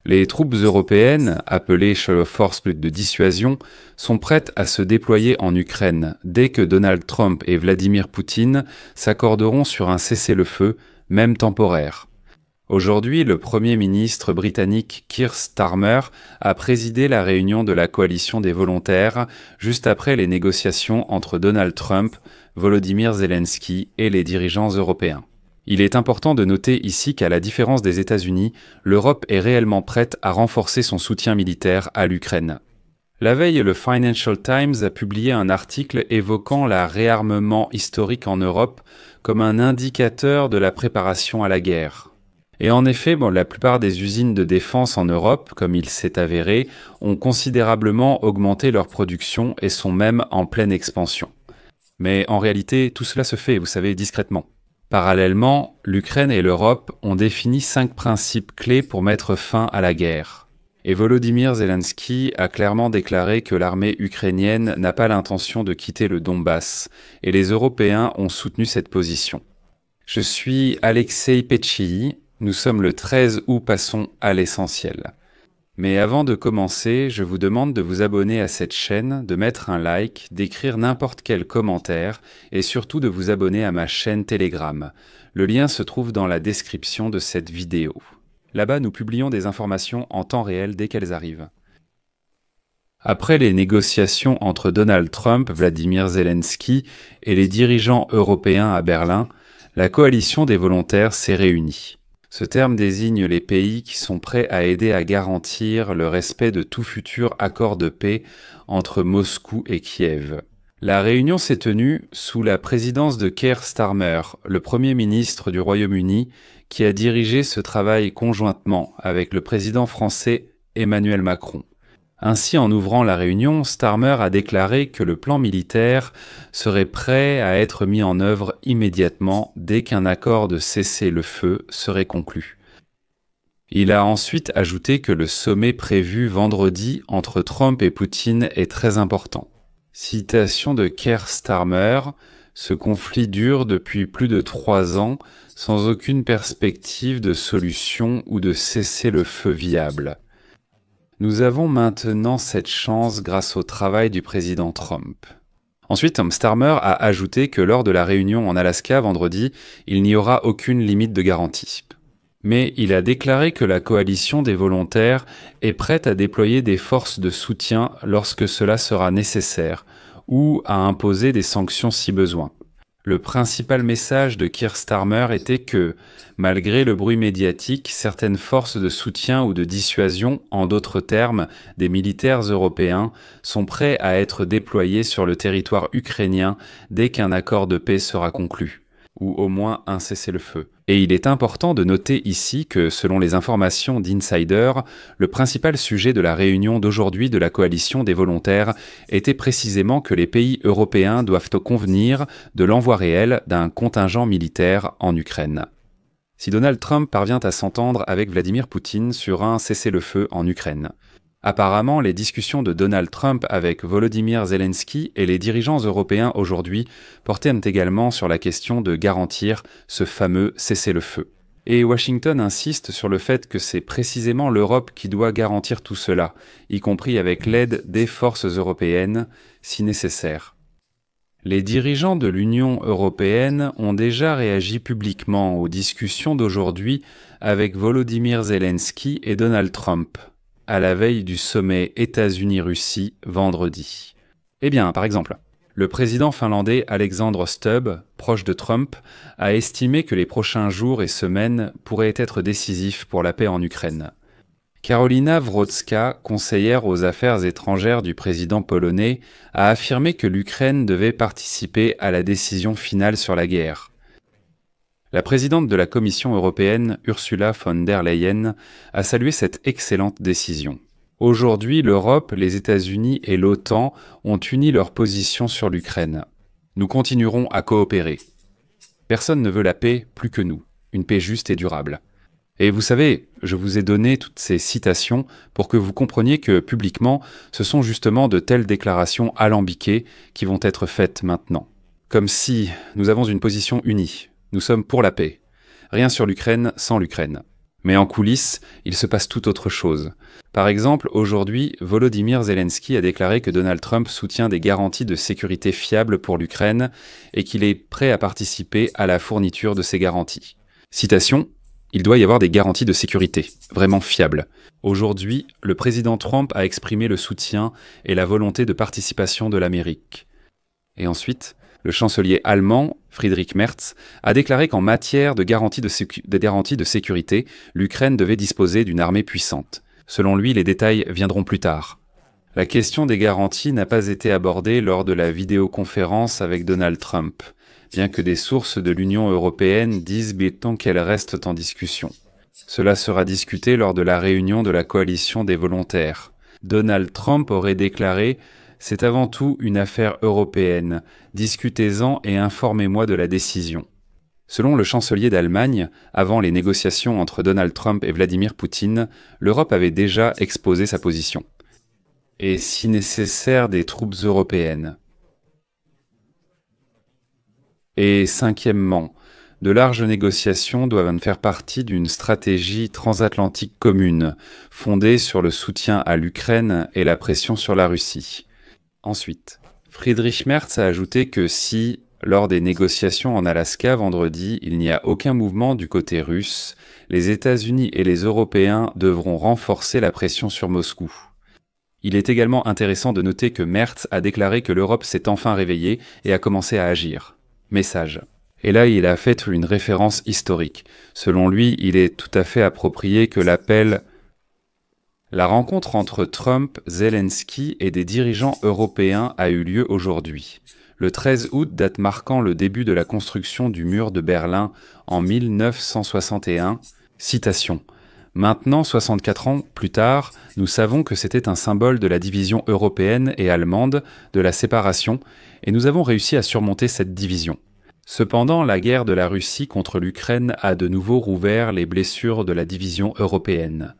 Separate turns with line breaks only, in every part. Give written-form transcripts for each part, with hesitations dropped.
Les troupes européennes, appelées Forces de dissuasion, sont prêtes à se déployer en Ukraine dès que Donald Trump et Vladimir Poutine s'accorderont sur un cessez-le-feu, même temporaire. Aujourd'hui, le Premier ministre britannique Keir Starmer a présidé la réunion de la coalition des volontaires juste après les négociations entre Donald Trump, Volodymyr Zelensky et les dirigeants européens. Il est important de noter ici qu'à la différence des États-Unis, l'Europe est réellement prête à renforcer son soutien militaire à l'Ukraine. La veille, le Financial Times a publié un article évoquant le réarmement historique en Europe comme un indicateur de la préparation à la guerre. Et en effet, la plupart des usines de défense en Europe, comme il s'est avéré, ont considérablement augmenté leur production et sont même en pleine expansion. Mais en réalité, tout cela se fait, vous savez, discrètement. Parallèlement, l'Ukraine et l'Europe ont défini 5 principes clés pour mettre fin à la guerre. Et Volodymyr Zelensky a clairement déclaré que l'armée ukrainienne n'a pas l'intention de quitter le Donbass, et les Européens ont soutenu cette position. Je suis Alexei Petchii, nous sommes le 13 août, passons à l'essentiel. Mais avant de commencer, je vous demande de vous abonner à cette chaîne, de mettre un like, d'écrire n'importe quel commentaire et surtout de vous abonner à ma chaîne Telegram. Le lien se trouve dans la description de cette vidéo. Là-bas, nous publions des informations en temps réel dès qu'elles arrivent. Après les négociations entre Donald Trump, Vladimir Zelensky et les dirigeants européens à Berlin, la coalition des volontaires s'est réunie. Ce terme désigne les pays qui sont prêts à aider à garantir le respect de tout futur accord de paix entre Moscou et Kiev. La réunion s'est tenue sous la présidence de Keir Starmer, le Premier ministre du Royaume-Uni, qui a dirigé ce travail conjointement avec le président français Emmanuel Macron. Ainsi, en ouvrant la réunion, Starmer a déclaré que le plan militaire serait prêt à être mis en œuvre immédiatement dès qu'un accord de cessez-le-feu serait conclu. Il a ensuite ajouté que le sommet prévu vendredi entre Trump et Poutine est très important. Citation de Keir Starmer, « Ce conflit dure depuis plus de 3 ans sans aucune perspective de solution ou de cessez-le-feu viable. » Nous avons maintenant cette chance grâce au travail du président Trump. Ensuite, Starmer a ajouté que lors de la réunion en Alaska vendredi, il n'y aura aucune limite de garantie. Mais il a déclaré que la coalition des volontaires est prête à déployer des forces de soutien lorsque cela sera nécessaire ou à imposer des sanctions si besoin. Le principal message de Keir Starmer était que, malgré le bruit médiatique, certaines forces de soutien ou de dissuasion, en d'autres termes, des militaires européens, sont prêts à être déployés sur le territoire ukrainien dès qu'un accord de paix sera conclu, ou au moins un cessez-le-feu. Et il est important de noter ici que, selon les informations d'Insider, le principal sujet de la réunion d'aujourd'hui de la coalition des volontaires était précisément que les pays européens doivent convenir de l'envoi réel d'un contingent militaire en Ukraine. Si Donald Trump parvient à s'entendre avec Vladimir Poutine sur un cessez-le-feu en Ukraine. Apparemment, les discussions de Donald Trump avec Volodymyr Zelensky et les dirigeants européens aujourd'hui portaient également sur la question de garantir ce fameux cessez-le-feu. Et Washington insiste sur le fait que c'est précisément l'Europe qui doit garantir tout cela, y compris avec l'aide des forces européennes, si nécessaire. Les dirigeants de l'Union européenne ont déjà réagi publiquement aux discussions d'aujourd'hui avec Volodymyr Zelensky et Donald Trump, à la veille du sommet États-Unis-Russie vendredi. Eh bien, par exemple, le président finlandais Alexander Stubb, proche de Trump, a estimé que les prochains jours et semaines pourraient être décisifs pour la paix en Ukraine. Karolina Wrodzka, conseillère aux affaires étrangères du président polonais, a affirmé que l'Ukraine devait participer à la décision finale sur la guerre. La présidente de la Commission européenne, Ursula von der Leyen, a salué cette excellente décision. Aujourd'hui, l'Europe, les États-Unis et l'OTAN ont uni leurs positions sur l'Ukraine. Nous continuerons à coopérer. Personne ne veut la paix plus que nous, une paix juste et durable. Et vous savez, je vous ai donné toutes ces citations pour que vous compreniez que, publiquement, ce sont justement de telles déclarations alambiquées qui vont être faites maintenant. Comme si nous avons une position unie. Nous sommes pour la paix. Rien sur l'Ukraine sans l'Ukraine. Mais en coulisses, il se passe tout autre chose. Par exemple, aujourd'hui, Volodymyr Zelensky a déclaré que Donald Trump soutient des garanties de sécurité fiables pour l'Ukraine et qu'il est prêt à participer à la fourniture de ces garanties. Citation: « Il doit y avoir des garanties de sécurité, vraiment fiables. Aujourd'hui, le président Trump a exprimé le soutien et la volonté de participation de l'Amérique. » Et ensuite, le chancelier allemand, Friedrich Merz, a déclaré qu'en matière de garanties de sécurité, l'Ukraine devait disposer d'une armée puissante. Selon lui, les détails viendront plus tard. La question des garanties n'a pas été abordée lors de la vidéoconférence avec Donald Trump, bien que des sources de l'Union européenne disent béton qu'elles restent en discussion. Cela sera discuté lors de la réunion de la coalition des volontaires. Donald Trump aurait déclaré: « C'est avant tout une affaire européenne. Discutez-en et informez-moi de la décision. » Selon le chancelier d'Allemagne, avant les négociations entre Donald Trump et Vladimir Poutine, l'Europe avait déjà exposé sa position. Et si nécessaire, des troupes européennes. Et cinquièmement, de larges négociations doivent faire partie d'une stratégie transatlantique commune, fondée sur le soutien à l'Ukraine et la pression sur la Russie. Ensuite, Friedrich Merz a ajouté que si, lors des négociations en Alaska vendredi, il n'y a aucun mouvement du côté russe, les États-Unis et les Européens devront renforcer la pression sur Moscou. Il est également intéressant de noter que Merz a déclaré que l'Europe s'est enfin réveillée et a commencé à agir. Message. Et là, il a fait une référence historique. Selon lui, il est tout à fait approprié que l'appel... La rencontre entre Trump, Zelensky et des dirigeants européens a eu lieu aujourd'hui. Le 13 août, date marquant le début de la construction du mur de Berlin en 1961. Citation. « Maintenant, 64 ans plus tard, nous savons que c'était un symbole de la division européenne et allemande, de la séparation, et nous avons réussi à surmonter cette division. Cependant, la guerre de la Russie contre l'Ukraine a de nouveau rouvert les blessures de la division européenne. »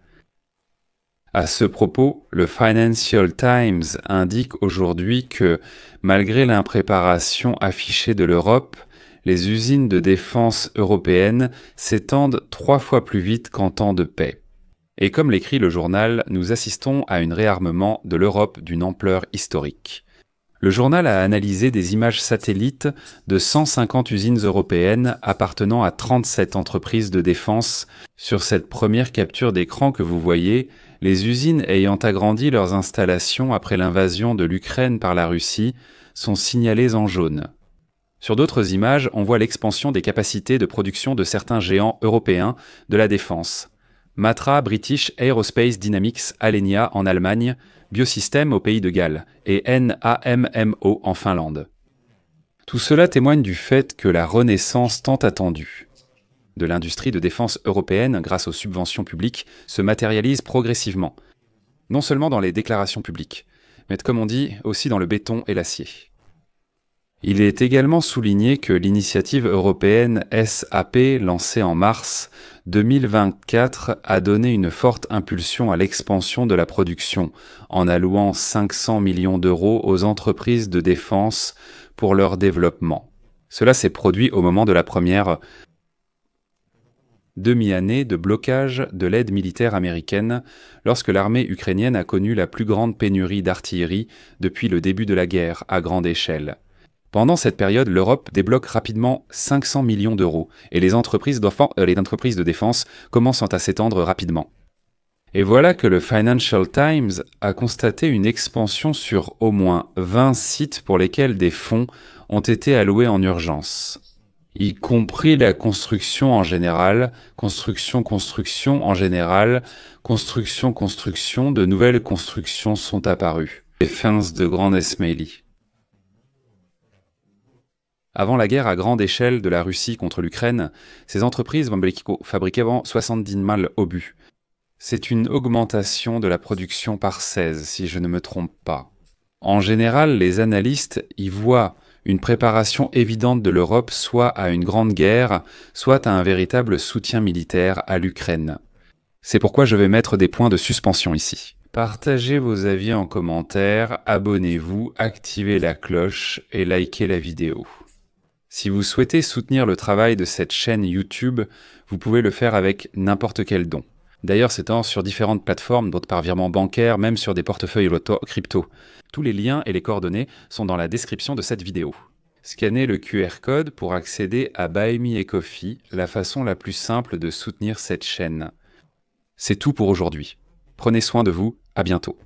À ce propos, le Financial Times indique aujourd'hui que, malgré l'impréparation affichée de l'Europe, les usines de défense européennes s'étendent 3 fois plus vite qu'en temps de paix. Et comme l'écrit le journal, nous assistons à un réarmement de l'Europe d'une ampleur historique. Le journal a analysé des images satellites de 150 usines européennes appartenant à 37 entreprises de défense. Sur cette première capture d'écran que vous voyez, les usines ayant agrandi leurs installations après l'invasion de l'Ukraine par la Russie sont signalées en jaune. Sur d'autres images, on voit l'expansion des capacités de production de certains géants européens de la défense. Matra, British Aerospace Dynamics, Alenia en Allemagne, Biosystem au pays de Galles et NAMMO en Finlande. Tout cela témoigne du fait que la renaissance tant attendue de l'industrie de défense européenne grâce aux subventions publiques se matérialise progressivement, non seulement dans les déclarations publiques, mais comme on dit, aussi dans le béton et l'acier. Il est également souligné que l'initiative européenne SAP, lancée en mars 2024, a donné une forte impulsion à l'expansion de la production, en allouant 500 millions d'euros aux entreprises de défense pour leur développement. Cela s'est produit au moment de la première demi-année de blocage de l'aide militaire américaine, lorsque l'armée ukrainienne a connu la plus grande pénurie d'artillerie depuis le début de la guerre à grande échelle. Pendant cette période, l'Europe débloque rapidement 500 millions d'euros et les entreprises de défense commencent à s'étendre rapidement. Et voilà que le Financial Times a constaté une expansion sur au moins 20 sites pour lesquels des fonds ont été alloués en urgence, y compris la construction en général, construction en général, construction, de nouvelles constructions sont apparues. Défense de Grand Ismaili. Avant la guerre à grande échelle de la Russie contre l'Ukraine, ces entreprises fabriquaient 70 000 obus. C'est une augmentation de la production par 16, si je ne me trompe pas. En général, les analystes y voient une préparation évidente de l'Europe soit à une grande guerre, soit à un véritable soutien militaire à l'Ukraine. C'est pourquoi je vais mettre des points de suspension ici. Partagez vos avis en commentaire, abonnez-vous, activez la cloche et likez la vidéo. Si vous souhaitez soutenir le travail de cette chaîne YouTube, vous pouvez le faire avec n'importe quel don. D'ailleurs, c'est sur différentes plateformes, d'autres par virement bancaire, même sur des portefeuilles crypto. Tous les liens et les coordonnées sont dans la description de cette vidéo. Scannez le QR code pour accéder à Buy Me a Coffee, la façon la plus simple de soutenir cette chaîne. C'est tout pour aujourd'hui. Prenez soin de vous, à bientôt.